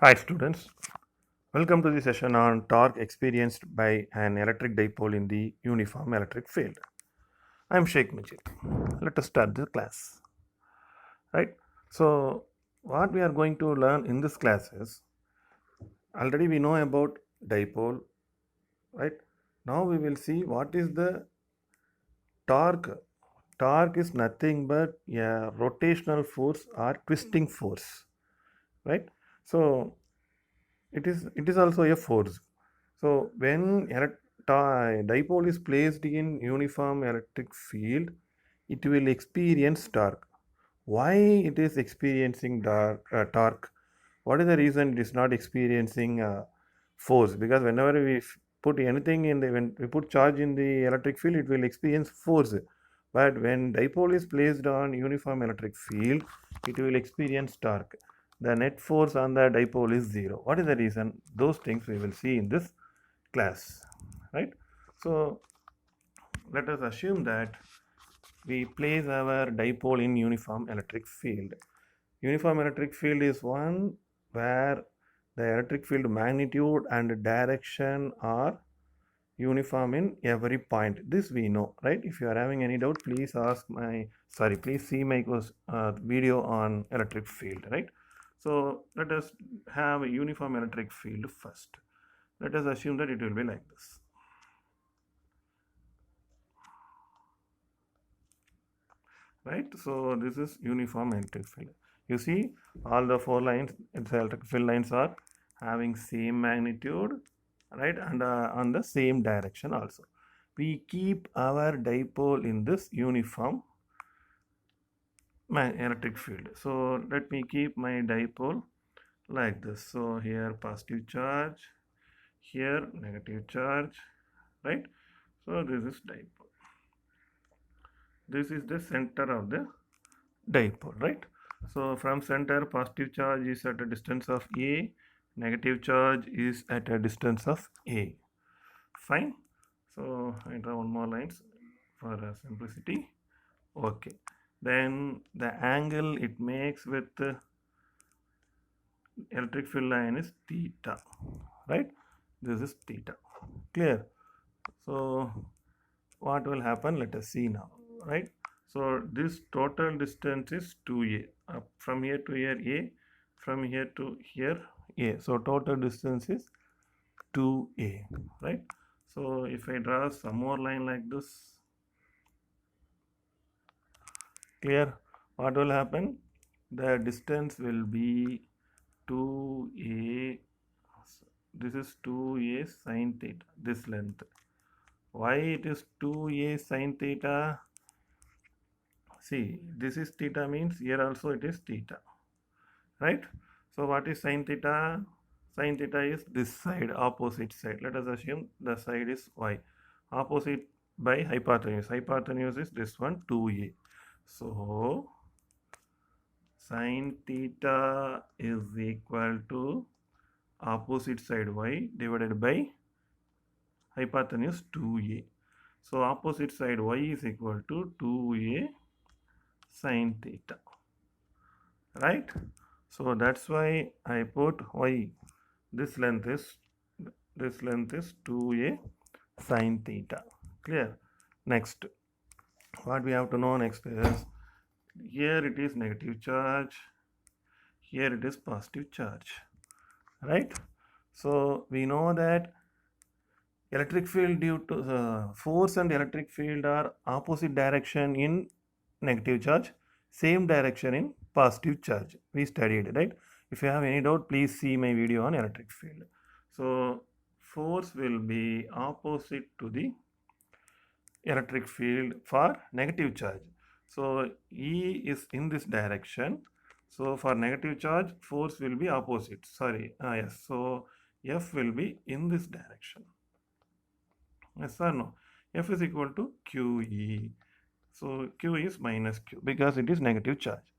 Hi students, welcome to the session on torque experienced by an electric dipole in the uniform electric field. I am Sheikh Majid. Let us start the class. Right? So, what we are going to learn in this class is already we know about dipole, right? Now we will see what is the torque. Torque is nothing but a rotational force or twisting force, right? So, it is also a force. So when dipole is placed in uniform electric field, it will experience torque. Why it is experiencing torque? What is the reason it is not experiencing force? Because whenever we put anything in the when we put charge in the electric field, it will experience force. But when dipole is placed on uniform electric field, it will experience torque. The net force on the dipole is zero. What is the reason? Those things we will see in this class, right? So let us assume that we place our dipole in uniform electric field. Uniform electric field is one where the electric field magnitude and direction are uniform in every point. This we know, right? If you are having any doubt, please please see my video on electric field, right? So let us have a uniform electric field first. Let us assume that it will be like this. Right, so this is uniform electric field. You see all the four lines, the electric field lines are having same magnitude, right, and on the same direction also. We keep our dipole in this uniform electric field. So let me keep my dipole like this. So here positive charge, here negative charge, right? So this is dipole. This is the center of the dipole, right? So from center, positive charge is at a distance of A, negative charge is at a distance of A. Fine. So I draw one more lines for simplicity. Okay. Then the angle it makes with the electric field line is theta, right? This is theta. Clear? So what will happen? Let us see now, right? So this total distance is 2a. From here to here a, from here to here a. So total distance is 2a, right? So if I draw some more line like this, clear? What will happen? The distance will be 2a. This is 2a sine theta, this length. Why it is 2a sine theta? See, this is theta means here also it is theta, right? So what is sine theta? Sine theta is this side, opposite side. Let us assume the side is y. Opposite by hypotenuse. Hypotenuse is this one, 2a. So sine theta is equal to opposite side y divided by hypotenuse 2a. So opposite side y is equal to 2a sine theta, right? So that's why I put y. This length is 2a sine theta. Clear? Next, what we have to know next is here it is negative charge, here it is positive charge, right? So we know that electric field due to force and electric field are opposite direction in negative charge, same direction in positive charge. We studied, right? If you have any doubt, please see my video on electric field. So force will be opposite to the electric field for negative charge. So E is in this direction. So for negative charge, force will be opposite. Yes. So F will be in this direction. Yes or no? F is equal to QE. So Q is minus Q because it is negative charge.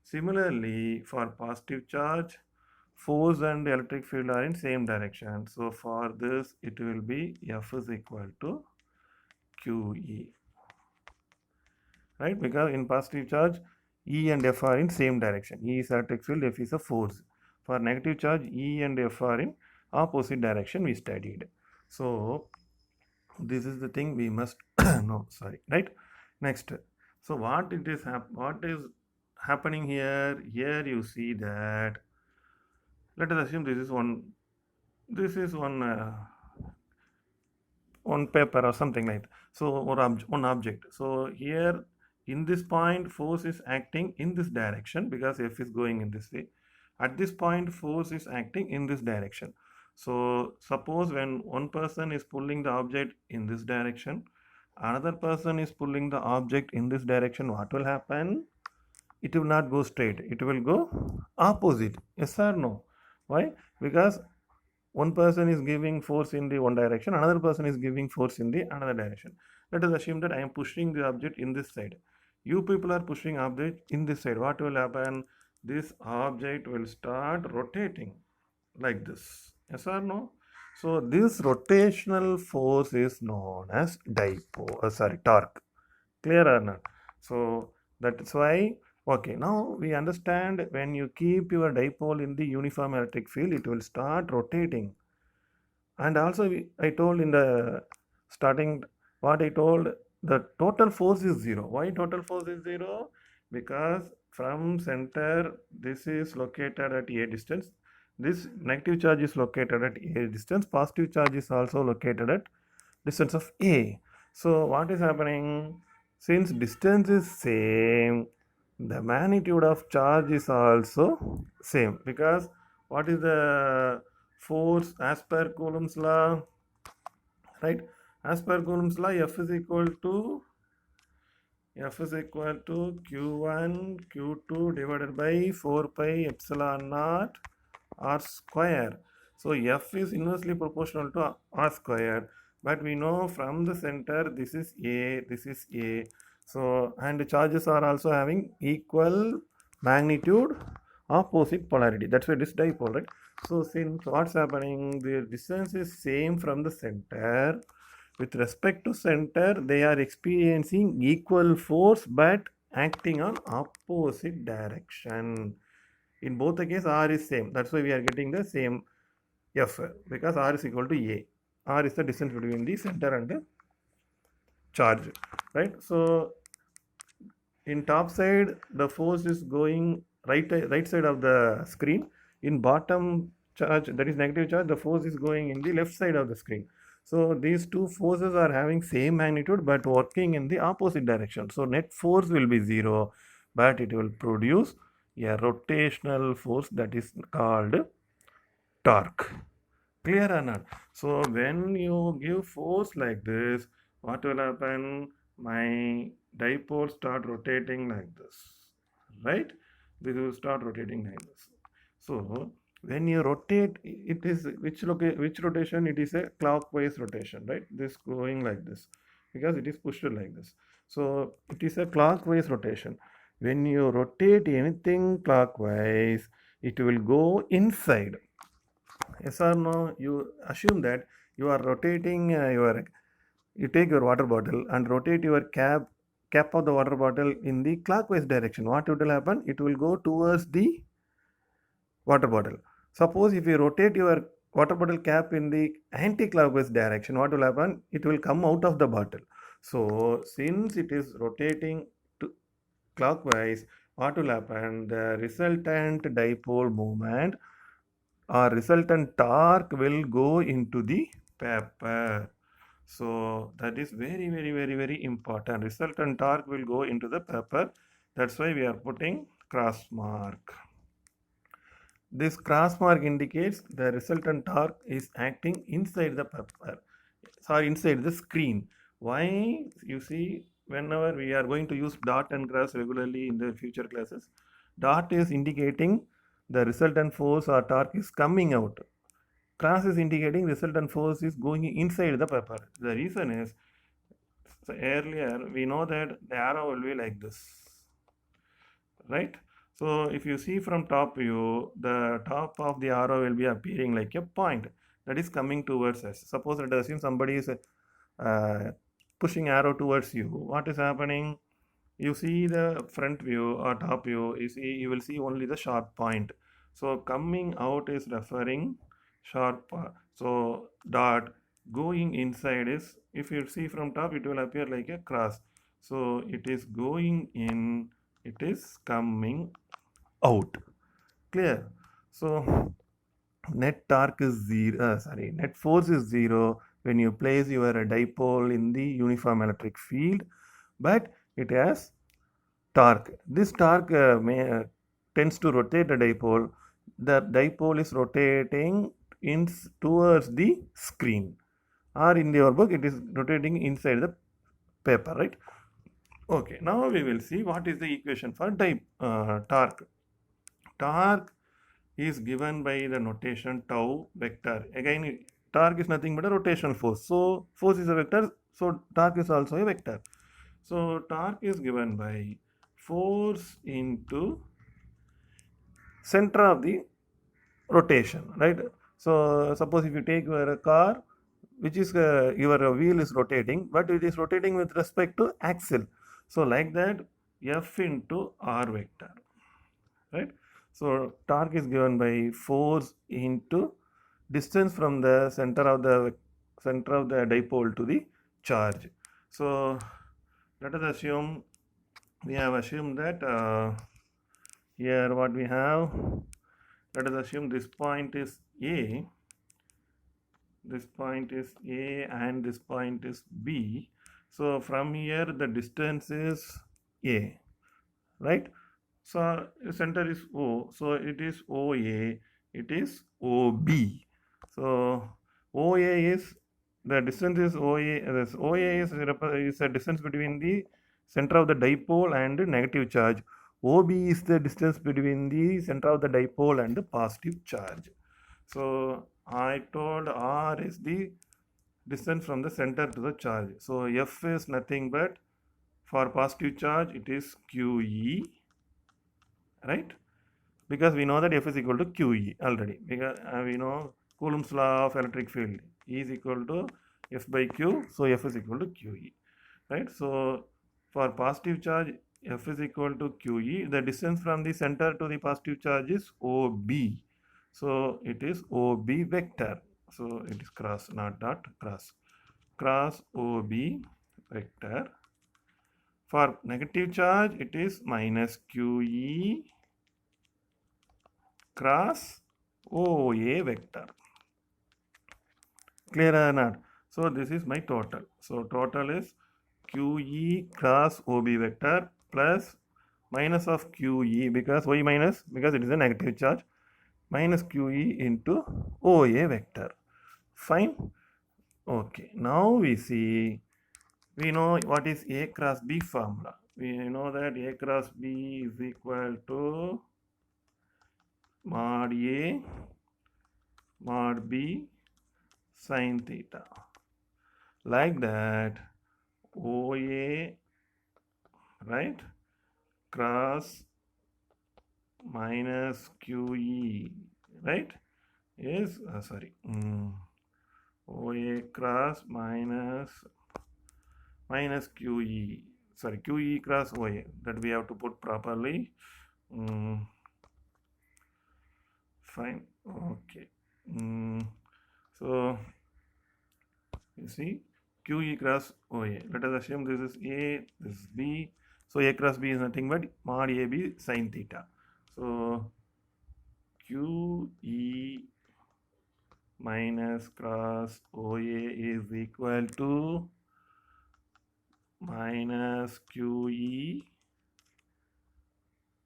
Similarly, for positive charge, force and electric field are in same direction. So for this, it will be F is equal to QE. Right? Because in positive charge, E and F are in same direction. E is electric field, F is a force. For negative charge, E and F are in opposite direction we studied. So this is the thing we must know, sorry, right? Next, so what is happening here? Here you see that, let us assume this is one paper or something like that. So or one object. So here in this point force is acting in this direction because F is going in this way. At this point force is acting in this direction. So suppose when one person is pulling the object in this direction, another person is pulling the object in this direction, what will happen? It will not go straight, it will go opposite. Yes or no? Why? Because one person is giving force in the one direction, another person is giving force in the another direction. Let us assume that I am pushing the object in this side. You people are pushing object in this side. What will happen? This object will start rotating like this. Yes or no? So this rotational force is known as torque. Clear or not? So that's why, okay, now we understand when you keep your dipole in the uniform electric field, it will start rotating. And also I told in the starting, what I told, the total force is 0. Why total force is 0? Because from center this is located at a distance, this negative charge is located at a distance, positive charge is also located at distance of a. So what is happening? Since distance is same, the magnitude of charge is also same, because what is the force as per Coulomb's law, right? As per Coulomb's law, F is equal to Q1 Q2 divided by 4 pi epsilon naught R square. So F is inversely proportional to R square, but we know from the center this is A, this is A. So, and the charges are also having equal magnitude, opposite polarity. That's why this dipole, right? So since what's happening, the distance is same from the center. With respect to center, they are experiencing equal force but acting on opposite direction. In both the case, R is same. That's why we are getting the same F, because R is equal to A. R is the distance between the center and the charge, right? So in top side, the force is going right side of the screen. In bottom charge, that is negative charge, the force is going in the left side of the screen. So these two forces are having same magnitude but working in the opposite direction. So net force will be 0, but it will produce a rotational force that is called torque. Clear or not? So when you give force like this, what will happen? My dipole start rotating like this, right? This will start rotating like this. So when you rotate, it is which rotation? It is a clockwise rotation, right? This going like this because it is pushed like this. So it is a clockwise rotation. When you rotate anything clockwise, it will go inside. Yes or no? You assume that you are rotating you take your water bottle and rotate your cap of the water bottle in the clockwise direction. What will happen? It will go towards the water bottle. Suppose if you rotate your water bottle cap in the anti-clockwise direction, what will happen? It will come out of the bottle. So since it is rotating to clockwise, what will happen? The resultant dipole moment or resultant torque will go into the paper. So that is very important. Resultant torque will go into the paper. That's why we are putting cross mark. This cross mark indicates the resultant torque is acting inside the paper, sorry, inside the screen. Why? You see, whenever we are going to use dot and cross regularly in the future classes, dot is indicating the resultant force or torque is coming out. Cross is indicating resultant force is going inside the paper. The reason is, so earlier we know that the arrow will be like this, right? So if you see from top view, the top of the arrow will be appearing like a point that is coming towards us. Suppose let us assume somebody is pushing arrow towards you. What is happening? You see the front view or top view, you will see only the sharp point. So coming out is referring sharp. So dot going inside is, if you see from top, it will appear like a cross. So it is going in, it is coming out. Clear? So net torque is zero. Net force is zero when you place your dipole in the uniform electric field, but it has torque. This torque tends to rotate the dipole. The dipole is rotating towards the screen, or in your book, it is rotating inside the paper, right? Okay, now we will see what is the equation for torque. Torque is given by the notation tau vector. Again, torque is nothing but a rotational force. So, force is a vector, so torque is also a vector. So, torque is given by force into center of the rotation, right? So, suppose if you take your car, which is your wheel is rotating, but it is rotating with respect to axle. So, like that, F into R vector, right? So, torque is given by force into distance from the center of the dipole to the charge. So, let us assume we have assumed that here what we have, let us assume this point is A, this point is A and this point is B. So from here the distance is A, right? So center is O, so it is OA, it is OB. So OA is, the distance is OA, this OA is a distance between the center of the dipole and negative charge. OB is the distance between the center of the dipole and the positive charge. So I told R is the distance from the center to the charge. So F is nothing but, for positive charge it is QE, right? Because we know that F is equal to QE already, because we know Coulomb's law of electric field, E is equal to F by Q, so F is equal to QE, right? So for positive charge, F is equal to QE. The distance from the center to the positive charge is OB, so it is OB vector. So it is cross, not dot, cross OB vector. For negative charge, it is minus QE cross OA vector. Clear or not? So this is my total. So total is QE cross OB vector plus minus of QE, because why minus? Because it is a negative charge, minus QE into OA vector. Fine. Okay. Now we see, we know what is A cross B formula. We know that A cross B is equal to mod A mod B sin theta. Like that, OA, right, cross minus QE, right, is OA cross minus QE, QE cross OA, that we have to put properly. Fine. Okay. So you see, QE cross OA. Let us assume this is A, this is B. So A cross B is nothing but mod AB sin theta. So QE minus cross OA is equal to minus QE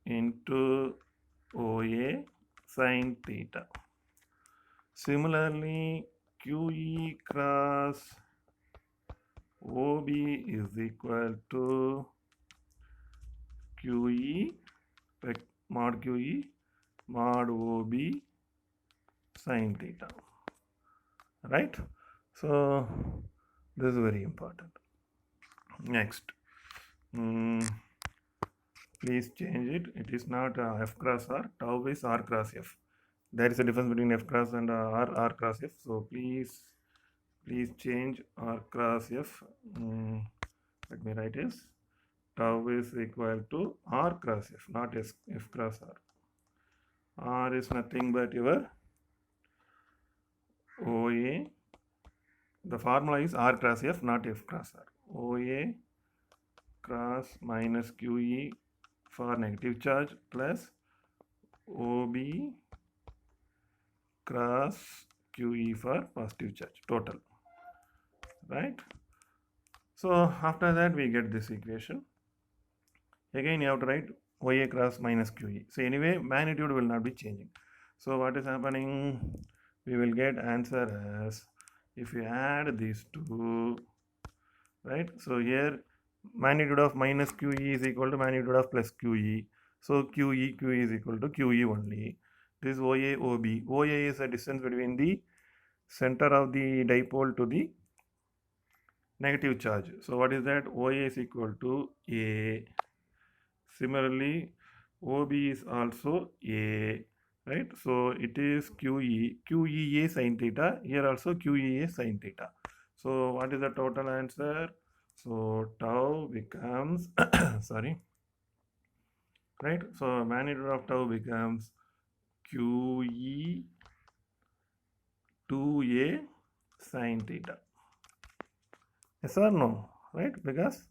into OA sin theta. Similarly, QE cross OB is equal to QE mod QE mod OB sin theta, right? So this is very important. Next, please change it. It is not F cross R, tau is R cross F. There is a difference between F cross and R cross F. So please change R cross F. Let me write is tau is equal to R cross F, not F cross R. R is nothing but your OA. The formula is R cross F, not F cross R. OA cross minus QE for negative charge plus OB cross QE for positive charge total, right? So after that we get this equation. Again you have to write OA cross minus QE. So anyway magnitude will not be changing. So what is happening? We will get answer as, if you add these two, right? So here magnitude of minus QE is equal to magnitude of plus QE. So QE is equal to QE only. This OA, OB. OA is the distance between the center of the dipole to the negative charge. So what is that? OA is equal to A. Similarly, OB is also A, right? So it is QEA sin theta. Here also QEA sin theta. So what is the total answer? So tau becomes sorry, right? So magnitude of tau becomes QE 2A sin theta. Yes or no? Right? Because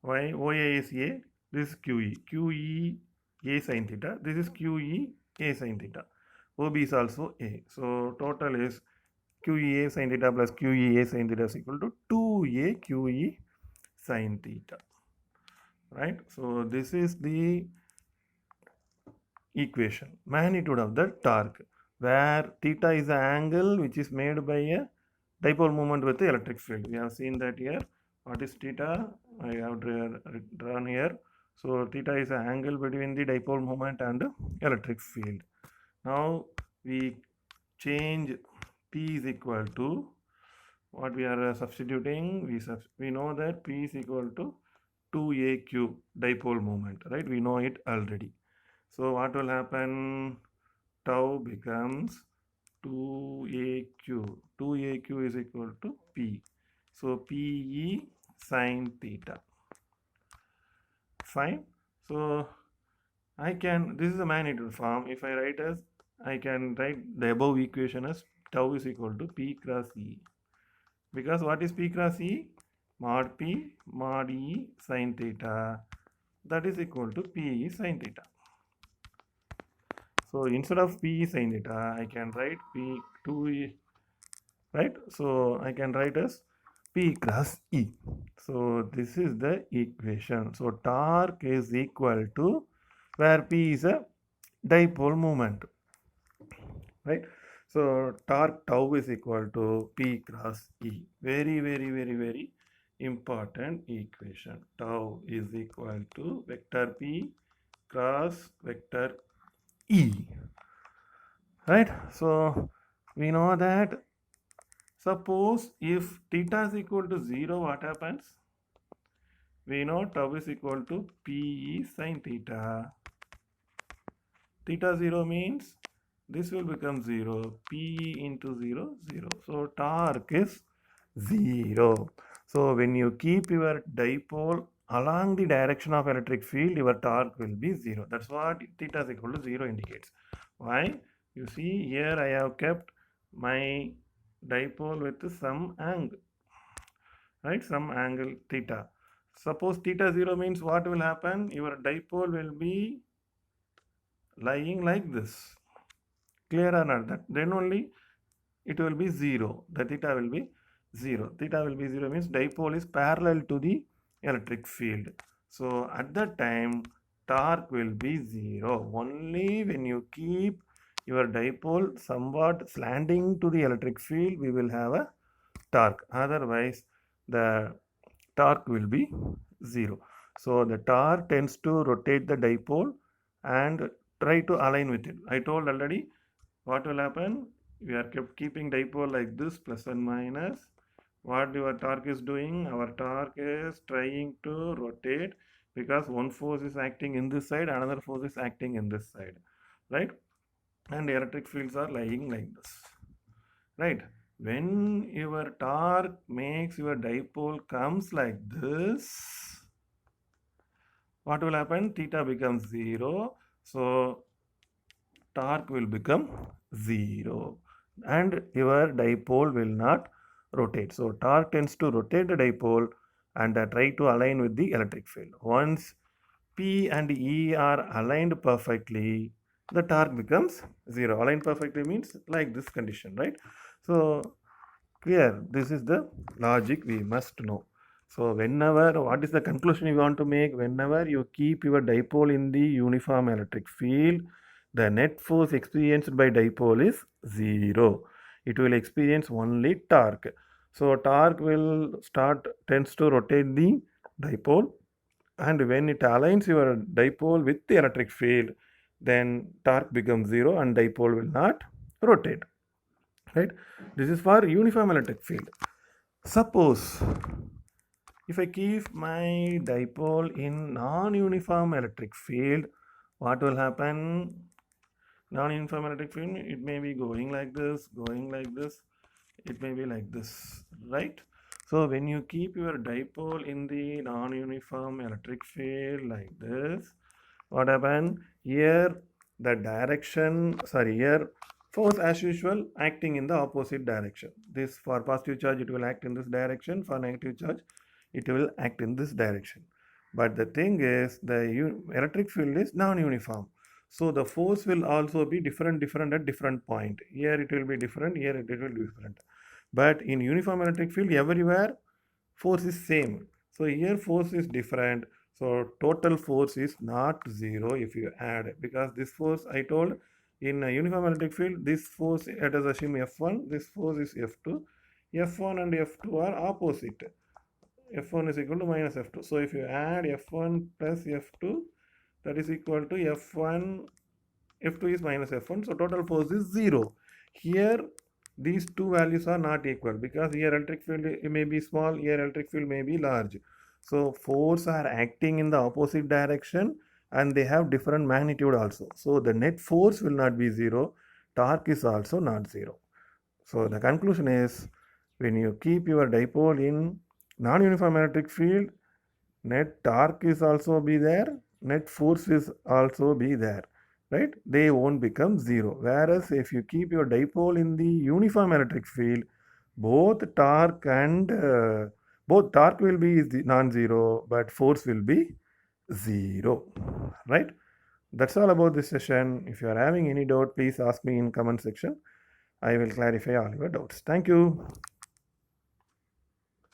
why OA is A, this is QE. QE A sin theta. This is QE A sin theta. OB is also A. So total is QEA sin theta plus QEA sin theta is equal to 2A QE sin theta. Right? So this is the equation. Magnitude of the torque, where theta is the angle which is made by a dipole moment with the electric field. We have seen that here. What is theta? I have drawn here. So theta is the angle between the dipole moment and electric field. Now we change P is equal to what we are substituting. We know that P is equal to 2AQ dipole moment, right? We know it already. So what will happen? Tau becomes 2AQ. 2AQ is equal to P. So PE sin theta. Fine. So I can, this is a magnitude form. If I write as, I can write the above equation as tau is equal to P cross E. Because what is P cross E? Mod P mod E sin theta. That is equal to PE sin theta. So instead of P sin theta, I can write P2E, right? So I can write as P cross E. So this is the equation. So torque is equal to, where P is a dipole moment, right? So torque tau is equal to P cross E. Very, very, very, very important equation. Tau is equal to vector P cross vector E, right? So we know that, suppose if theta is equal to 0, what happens? We know tau is equal to PE sin theta. Theta 0 means this will become 0. PE into 0, 0. So torque is 0. So when you keep your dipole along the direction of electric field, your torque will be 0. That's what theta is equal to 0 indicates. Why? You see here I have kept my dipole with some angle, right? Some angle theta. Suppose theta 0 means what will happen? Your dipole will be lying like this. Clear or not? That then only it will be 0. The theta will be 0. Theta will be 0 means dipole is parallel to the electric field. So at that time torque will be 0. Only when you keep your dipole somewhat slanting to the electric field, we will have a torque. Otherwise the torque will be 0. So the torque tends to rotate the dipole and try to align with it. I told already what will happen. We are kept keeping dipole like this, plus and minus. What your torque is doing? Our torque is trying to rotate, because one force is acting in this side, another force is acting in this side, right? And electric fields are lying like this, right? When your torque makes your dipole comes like this, what will happen? Theta becomes 0. So torque will become 0 and your dipole will not rotate. So torque tends to rotate the dipole and try to align with the electric field. Once P and E are aligned perfectly, the torque becomes 0. Aligned perfectly means like this condition, right? So clear, this is the logic we must know. So whenever, what is the conclusion you want to make? Whenever you keep your dipole in the uniform electric field, the net force experienced by dipole is 0. It will experience only torque. So torque will tends to rotate the dipole, and when it aligns your dipole with the electric field, then torque becomes 0 and dipole will not rotate, right? This is for uniform electric field. Suppose if I keep my dipole in non-uniform electric field, what will happen? Non-uniform electric field, it may be going like this, it may be like this, right? So when you keep your dipole in the non-uniform electric field like this, what happen? Here the direction, here force as usual acting in the opposite direction. This for positive charge it will act in this direction, for negative charge it will act in this direction. But the thing is, the electric field is non-uniform. So the force will also be different at different point. Here it will be different, here it will be different. But in uniform electric field, everywhere force is same. So here force is different. So total force is not 0 if you add, because this force I told in a uniform electric field, this force, let us assume F1, this force is F2. F1 and F2 are opposite. F1 is equal to minus F2. So if you add F1 plus F2, that is equal to F1, F2 is minus F1. So total force is 0. Here these two values are not equal, because here electric field may be small, here electric field may be large. So force are acting in the opposite direction and they have different magnitude also. So the net force will not be 0. Torque is also not 0. So the conclusion is, when you keep your dipole in non-uniform electric field, net torque is also be there, net force is also be there, right? They won't become 0. Whereas if you keep your dipole in the uniform electric field, both torque will be non-zero, but force will be 0, right? That's all about this session. If you are having any doubt, please ask me in comment section. I will clarify all your doubts. Thank you.